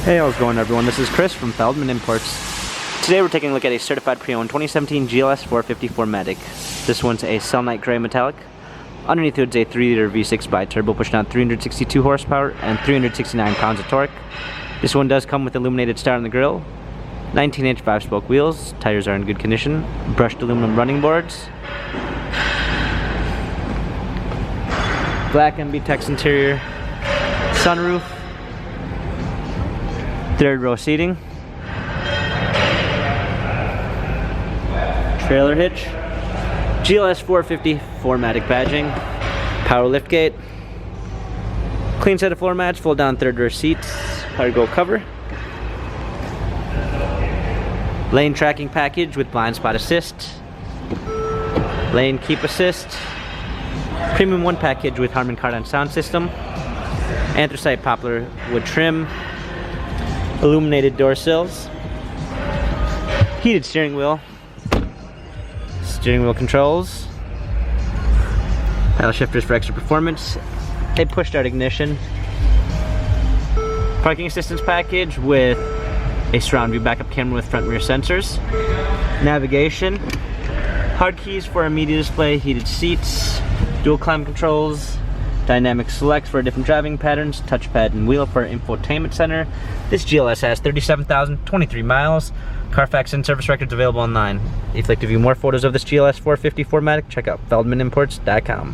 Hey, how's it going everyone? This is Chris from Feldmann Imports. Today we're taking a look at a certified pre-owned 2017 GLS 450 4MATIC. This one's a Selenite Gray Metallic. Underneath the hood's a 3-liter V6 bi-turbo pushing out 362 horsepower and 369 pounds of torque. This one does come with illuminated star on the grille, 19-inch 5-spoke wheels, tires are in good condition, brushed aluminum running boards, black MB-Tex interior, sunroof, third row seating, trailer hitch, GLS 450 4MATIC badging, power liftgate, clean set of floor mats, fold down third row seats, cargo cover, lane tracking package with blind spot assist, lane keep assist, premium 1 package with Harman Kardon sound system, anthracite poplar wood trim, illuminated door sills, heated steering wheel controls, paddle shifters for extra performance, a push start ignition, parking assistance package with a surround view backup camera with front rear sensors, navigation, hard keys for a media display, heated seats, dual climate controls, dynamic selects for different driving patterns, touchpad and wheel for infotainment center. This GLS has 37,023 miles. Carfax and service records available online. If you'd like to view more photos of this GLS 450 4MATIC, check out feldmanimports.com.